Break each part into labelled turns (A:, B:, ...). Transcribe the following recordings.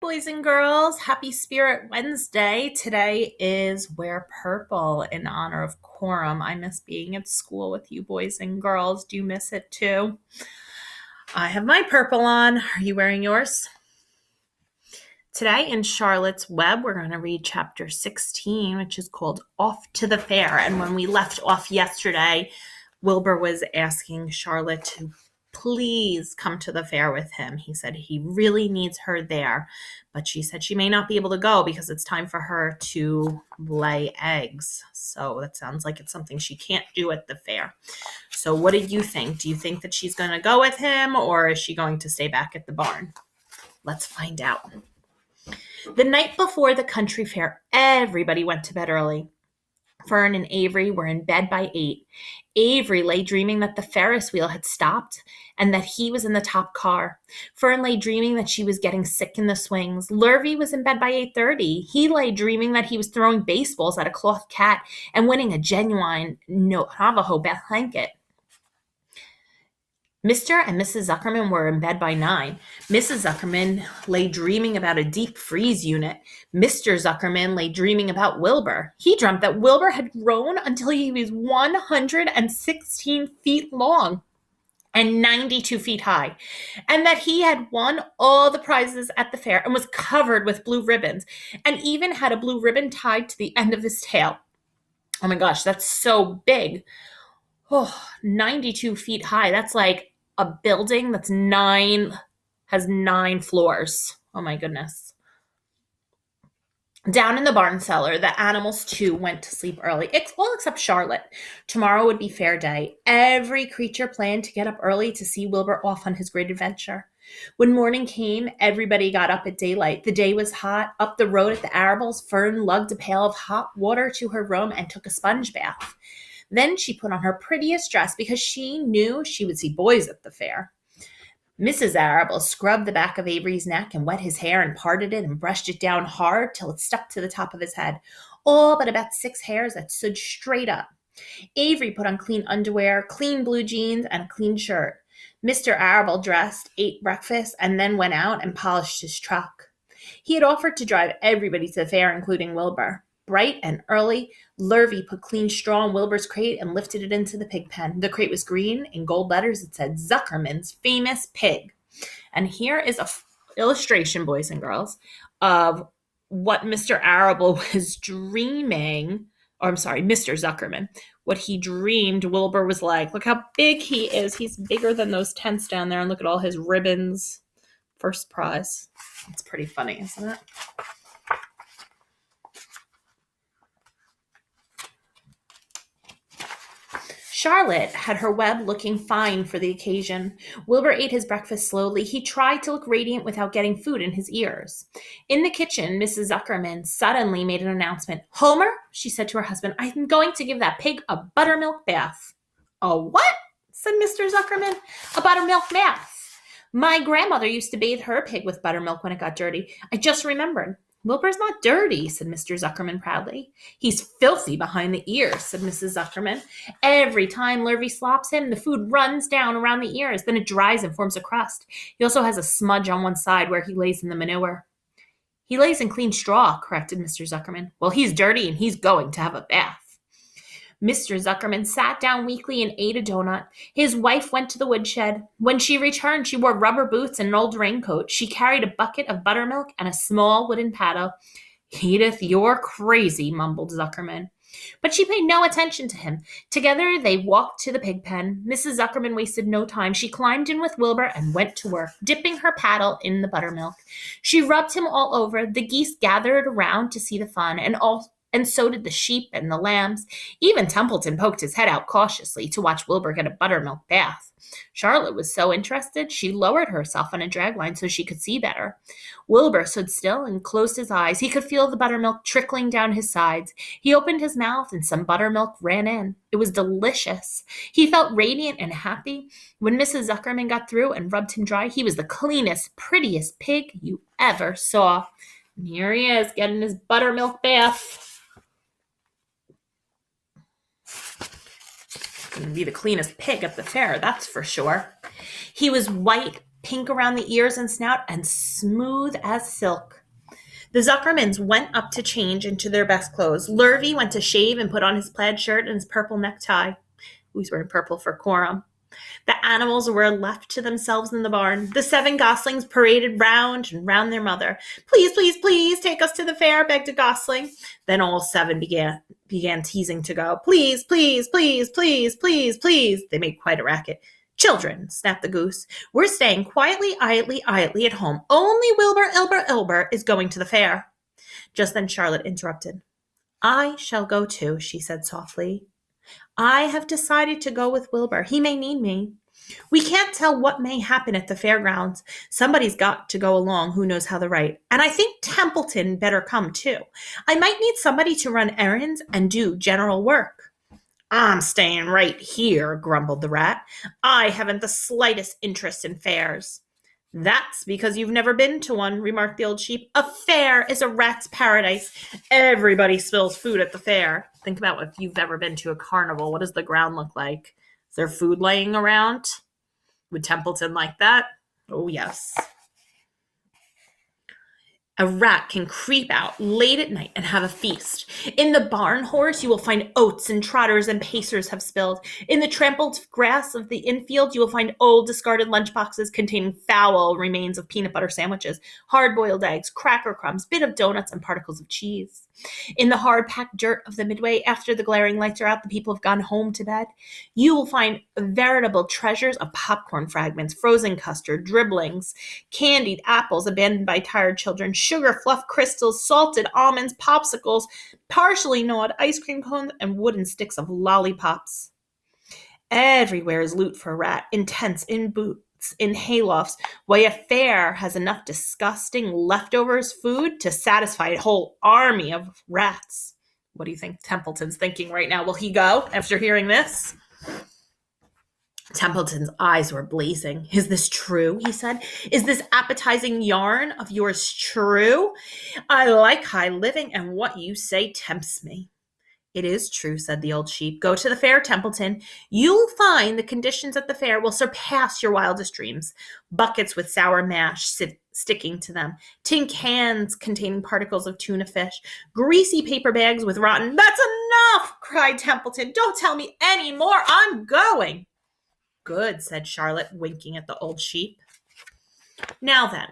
A: boys and girls. Happy Spirit Wednesday. Today is Wear Purple in honor of Quorum. I miss being at school with you boys and girls. Do you miss it too? I have my purple on. Are you wearing yours? Today in Charlotte's Web, we're going to read chapter 16, which is called Off to the Fair. And when we left off yesterday, Wilbur was asking Charlotte to please come to the fair with him. He said he really needs her there, but she said she may not be able to go because it's time for her to lay eggs. So that sounds like it's something she can't do at the fair. So what do you think? Do you think that she's going to go with him, or is she going to stay back at the barn? Let's find out. The night before the country fair, everybody went to bed early. Fern and Avery were in bed by 8. Avery lay dreaming that the Ferris wheel had stopped and that he was in the top car. Fern lay dreaming that she was getting sick in the swings. Lurvy was in bed by 8:30. He lay dreaming that he was throwing baseballs at a cloth cat and winning a genuine Navajo blanket. Mr. and Mrs. Zuckerman were in bed by 9. Mrs. Zuckerman lay dreaming about a deep freeze unit. Mr. Zuckerman lay dreaming about Wilbur. He dreamt that Wilbur had grown until he was 116 feet long and 92 feet high, and that he had won all the prizes at the fair and was covered with blue ribbons, and even had a blue ribbon tied to the end of his tail. Oh my gosh, that's so big. 92 feet high. That's like a building that's has 9 floors. Oh my goodness. Down in the barn cellar, the animals too went to sleep early, all except Charlotte. Tomorrow would be fair day. Every creature planned to get up early to see Wilbur off on his great adventure. When morning came, everybody got up at daylight. The day was hot. Up the road at the Arables, Fern lugged a pail of hot water to her room and took a sponge bath. Then she put on her prettiest dress because she knew she would see boys at the fair. Mrs. Arable scrubbed the back of Avery's neck and wet his hair and parted it and brushed it down hard till it stuck to the top of his head, all but about 6 hairs that stood straight up. Avery put on clean underwear, clean blue jeans, and a clean shirt. Mr. Arable dressed, ate breakfast, and then went out and polished his truck. He had offered to drive everybody to the fair, including Wilbur. Bright and early, Lurvy put clean straw in Wilbur's crate and lifted it into the pig pen. The crate was green. In gold letters, it said Zuckerman's famous pig. And here is a illustration, boys and girls, of what Mr. Arable was dreaming, or I'm sorry, Mr. Zuckerman, what he dreamed Wilbur was like. Look how big he is. He's bigger than those tents down there. And look at all his ribbons. First prize. It's pretty funny, isn't it? Charlotte had her web looking fine for the occasion. Wilbur ate his breakfast slowly. He tried to look radiant without getting food in his ears. In the kitchen, Mrs. Zuckerman suddenly made an announcement. "Homer," she said to her husband, "I'm going to give that pig a buttermilk bath." "A what?" said Mr. Zuckerman. "A buttermilk bath. My grandmother used to bathe her pig with buttermilk when it got dirty. I just remembered." "Wilbur's not dirty," said Mr. Zuckerman proudly. "He's filthy behind the ears," said Mrs. Zuckerman. "Every time Lurvy slops him, the food runs down around the ears. Then it dries and forms a crust. He also has a smudge on one side where he lays in the manure." "He lays in clean straw," corrected Mr. Zuckerman. "Well, he's dirty and he's going to have a bath." Mr. Zuckerman sat down weakly and ate a donut. His wife went to the woodshed. When she returned, she wore rubber boots and an old raincoat. She carried a bucket of buttermilk and a small wooden paddle. "Edith, you're crazy," mumbled Zuckerman. But she paid no attention to him. Together they walked to the pig pen. Mrs. Zuckerman wasted no time. She climbed in with Wilbur and went to work, dipping her paddle in the buttermilk. She rubbed him all over. The geese gathered around to see the fun, and so did the sheep and the lambs. Even Templeton poked his head out cautiously to watch Wilbur get a buttermilk bath. Charlotte was so interested, she lowered herself on a dragline so she could see better. Wilbur stood still and closed his eyes. He could feel the buttermilk trickling down his sides. He opened his mouth and some buttermilk ran in. It was delicious. He felt radiant and happy. When Mrs. Zuckerman got through and rubbed him dry, he was the cleanest, prettiest pig you ever saw. And here he is, getting his buttermilk bath. Going to be the cleanest pig at the fair, that's for sure. He was white, pink around the ears and snout, and smooth as silk. The Zuckermans went up to change into their best clothes. Lurvy went to shave and put on his plaid shirt and his purple necktie. He's wearing purple for quorum. The animals were left to themselves in the barn. The 7 goslings paraded round and round their mother. Please, please, please take us to the fair, begged a gosling. Then all 7 began teasing to go. Please, please, please, please, please, please. They made quite a racket. Children, snapped the goose, we're staying quietly, idly at home. Only Wilbur, Ilber is going to the fair. Just then Charlotte interrupted. I shall go too, she said softly. I have decided to go with Wilbur. He may need me. We can't tell what may happen at the fairgrounds. Somebody's got to go along who knows how to write. And I think Templeton better come too. I might need somebody to run errands and do general work. I'm staying right here, grumbled the rat. I haven't the slightest interest in fairs. That's because you've never been to one, remarked the old sheep. A fair is a rat's paradise. Everybody spills food at the fair. Think about if you've ever been to a carnival. What does the ground look like? Is there food laying around? Would Templeton like that? Oh, yes. A rat can creep out late at night and have a feast. In the barn horse, you will find oats and trotters and pacers have spilled. In the trampled grass of the infield, you will find old discarded lunchboxes containing foul remains of peanut butter sandwiches, hard-boiled eggs, cracker crumbs, bit of donuts, and particles of cheese. In the hard-packed dirt of the midway, after the glaring lights are out, the people have gone home to bed. You will find veritable treasures of popcorn fragments, frozen custard, dribblings, candied apples abandoned by tired children, sugar fluff crystals, salted almonds, popsicles, partially gnawed ice cream cones, and wooden sticks of lollipops. Everywhere is loot for a rat, in tents, in booths, in haylofts. Why, a fair has enough disgusting leftovers food to satisfy a whole army of rats. What do you think Templeton's thinking right now? Will he go after hearing this? Templeton's eyes were blazing. Is this true? He said. Is this appetizing yarn of yours true? I like high living, and what you say tempts me. It is true, said the old sheep. Go to the fair, Templeton. You'll find the conditions at the fair will surpass your wildest dreams. Buckets with sour mash sticking to them, tin cans containing particles of tuna fish, greasy paper bags with rotten— That's enough, cried Templeton. Don't tell me any more. I'm going. Good, said Charlotte, winking at the old sheep. Now then,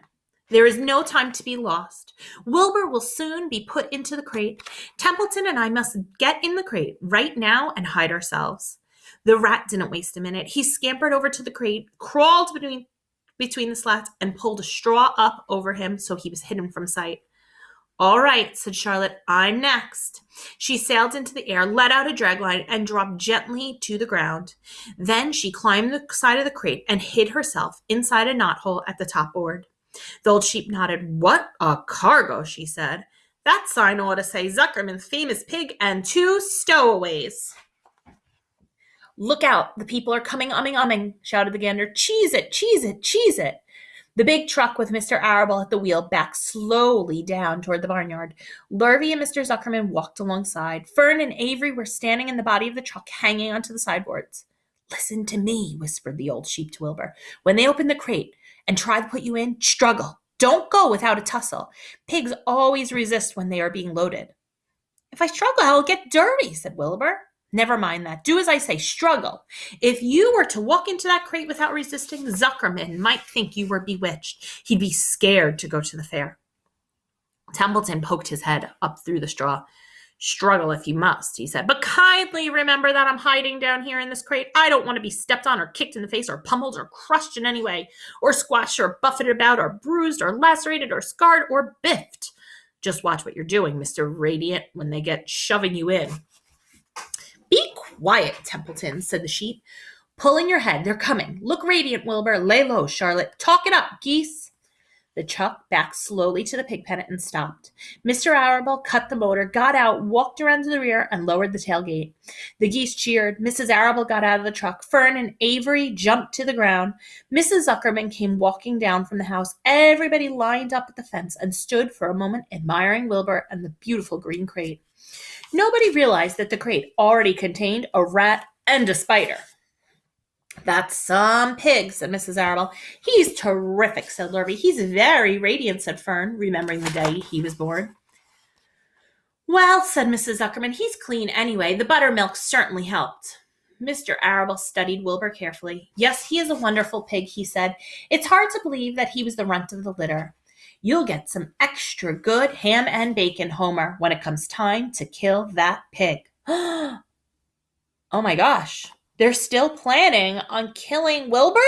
A: there is no time to be lost. Wilbur will soon be put into the crate. Templeton and I must get in the crate right now and hide ourselves. The rat didn't waste a minute. He scampered over to the crate, crawled between the slats, and pulled a straw up over him so he was hidden from sight. All right, said Charlotte, I'm next. She sailed into the air, let out a dragline, and dropped gently to the ground. Then she climbed the side of the crate and hid herself inside a knothole at the top board. The old sheep nodded. What a cargo, she said. That sign ought to say Zuckerman's famous pig and 2 stowaways. Look out, the people are coming, umming, shouted the gander. Cheese it, cheese it, cheese it. The big truck with Mr. Arable at the wheel backed slowly down toward the barnyard. Lurvy and Mr. Zuckerman walked alongside. Fern and Avery were standing in the body of the truck, hanging onto the sideboards. Listen to me, whispered the old sheep to Wilbur. When they open the crate and try to put you in, struggle. Don't go without a tussle. Pigs always resist when they are being loaded. If I struggle, I'll get dirty, said Wilbur. Never mind that. Do as I say. Struggle. If you were to walk into that crate without resisting, Zuckerman might think you were bewitched. He'd be scared to go to the fair. Templeton poked his head up through the straw. Struggle if you must, he said, but kindly remember that I'm hiding down here in this crate. I don't want to be stepped on or kicked in the face or pummeled or crushed in any way, or squashed or buffeted about or bruised or lacerated or scarred or biffed. Just watch what you're doing, Mr. Radiant, when they get shoving you in. Be quiet, Templeton, said the sheep. Pull in your head. They're coming. Look radiant, Wilbur. Lay low, Charlotte. Talk it up, geese. The truck backed slowly to the pig pen and stopped. Mr. Arable cut the motor, got out, walked around to the rear, and lowered the tailgate. The geese cheered. Mrs. Arable got out of the truck. Fern and Avery jumped to the ground. Mrs. Zuckerman came walking down from the house. Everybody lined up at the fence and stood for a moment admiring Wilbur and the beautiful green crate. Nobody realized that the crate already contained a rat and a spider. That's some pig, said Mrs. Arable. He's terrific, said Lurvy. He's very radiant, said Fern, remembering the day he was born. Well, said Mrs. Zuckerman, he's clean anyway. The buttermilk certainly helped. Mr. Arable studied Wilbur carefully. Yes, he is a wonderful pig, he said. It's hard to believe that he was the runt of the litter. You'll get some extra good ham and bacon, Homer, when it comes time to kill that pig. Oh my gosh. They're still planning on killing Wilbur?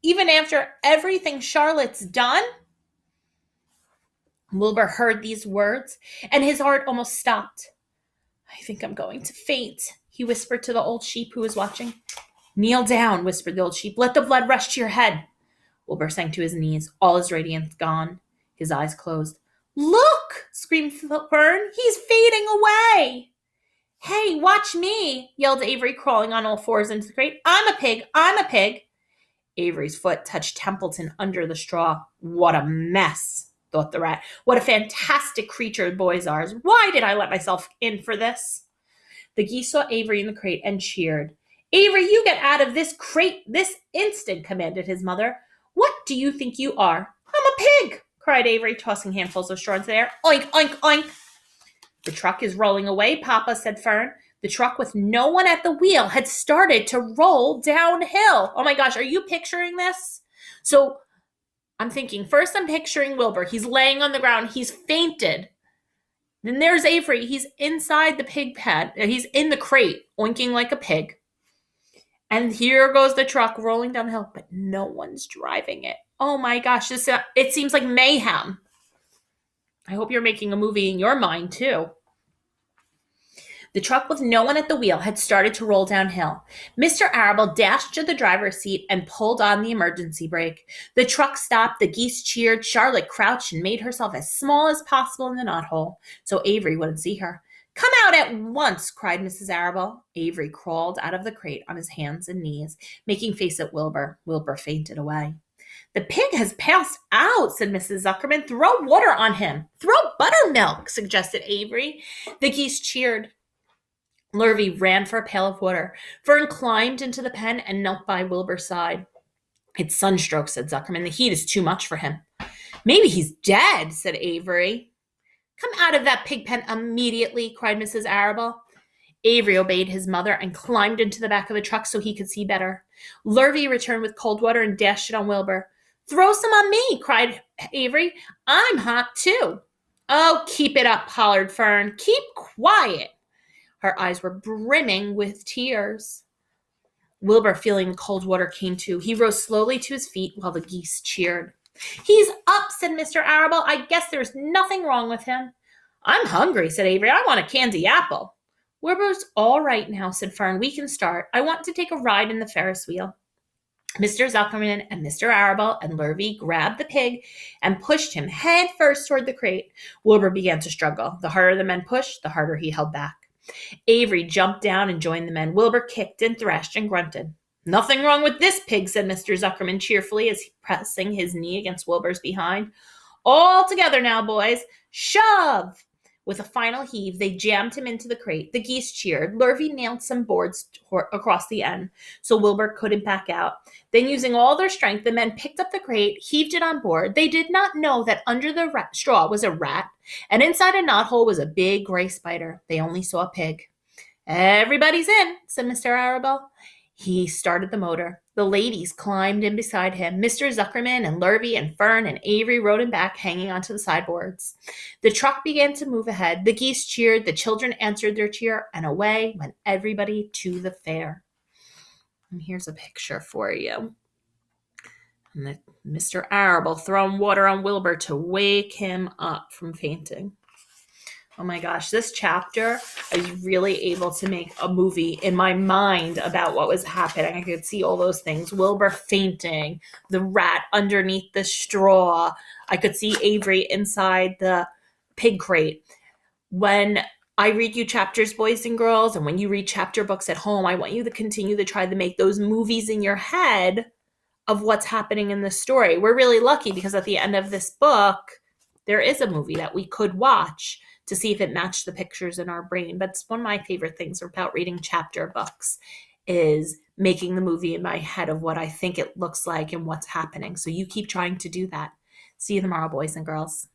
A: Even after everything Charlotte's done? Wilbur heard these words, and his heart almost stopped. I think I'm going to faint, he whispered to the old sheep who was watching. Kneel down, whispered the old sheep. Let the blood rush to your head. Wilbur sank to his knees, all his radiance gone. His eyes closed. Look, screamed Fern. He's fading away. Hey, watch me, yelled Avery, crawling on all fours into the crate. I'm a pig. I'm a pig. Avery's foot touched Templeton under the straw. What a mess, thought the rat. What a fantastic creature boys are. Why did I let myself in for this? The geese saw Avery in the crate and cheered. Avery, you get out of this crate this instant, commanded his mother. What do you think you are? I'm a pig, cried Avery, tossing handfuls of straw into the air. Oink, oink, oink. The truck is rolling away, Papa, said Fern. The truck with no one at the wheel had started to roll downhill. Oh my gosh, are you picturing this? So I'm thinking, first I'm picturing Wilbur. He's laying on the ground. He's fainted. Then there's Avery. He's inside the pig pen. He's in the crate, oinking like a pig. And here goes the truck rolling downhill, but no one's driving it. Oh my gosh, it seems like mayhem. I hope you're making a movie in your mind, too. The truck with no one at the wheel had started to roll downhill. Mr. Arable dashed to the driver's seat and pulled on the emergency brake. The truck stopped, the geese cheered, Charlotte crouched and made herself as small as possible in the knothole so Avery wouldn't see her. Come out at once, cried Mrs. Arable. Avery crawled out of the crate on his hands and knees, making face at Wilbur. Wilbur fainted away. The pig has passed out, said Mrs. Zuckerman. Throw water on him. Throw buttermilk, suggested Avery. The geese cheered. Lurvy ran for a pail of water. Fern climbed into the pen and knelt by Wilbur's side. It's sunstroke, said Zuckerman. The heat is too much for him. Maybe he's dead, said Avery. Come out of that pig pen immediately, cried Mrs. Arable. Avery obeyed his mother and climbed into the back of the truck so he could see better. Lurvy returned with cold water and dashed it on Wilbur. Throw some on me, cried Avery. I'm hot too. Oh, keep it up, hollered Fern. Keep quiet. Her eyes were brimming with tears. Wilbur, feeling the cold water, came to. He rose slowly to his feet while the geese cheered. He's up, said Mr. Arable. I guess there's nothing wrong with him. I'm hungry, said Avery. I want a candy apple. Wilbur's all right now, said Fern. We can start. I want to take a ride in the Ferris wheel. Mr. Zuckerman and Mr. Arable and Lurvy grabbed the pig and pushed him head first toward the crate. Wilbur began to struggle. The harder the men pushed, the harder he held back. Avery jumped down and joined the men. Wilbur kicked and thrashed and grunted. Nothing wrong with this pig, said Mr. Zuckerman cheerfully as he pressing his knee against Wilbur's behind. All together now, boys. Shove! With a final heave, they jammed him into the crate. The geese cheered. Lurvy nailed some boards across the end so Wilbur couldn't back out. Then, using all their strength, the men picked up the crate, heaved it on board. They did not know that under the straw was a rat, and inside a knothole was a big gray spider. They only saw a pig. Everybody's in, said Mr. Arable. He started the motor. The ladies climbed in beside him. Mr. Zuckerman and Lurvy and Fern and Avery rode him back, hanging onto the sideboards. The truck began to move ahead. The geese cheered. The children answered their cheer, and away went everybody to the fair. And here's a picture for you. And Mr. Arable throwing water on Wilbur to wake him up from fainting. Oh my gosh, this chapter, I was really able to make a movie in my mind about what was happening. I could see all those things. Wilbur fainting, the rat underneath the straw. I could see Avery inside the pig crate. When I read you chapters, boys and girls, and when you read chapter books at home, I want you to continue to try to make those movies in your head of what's happening in the story. We're really lucky because at the end of this book, there is a movie that we could watch to see if it matched the pictures in our brain. But it's one of my favorite things about reading chapter books is making the movie in my head of what I think it looks like and what's happening. So you keep trying to do that. See you tomorrow, boys and girls.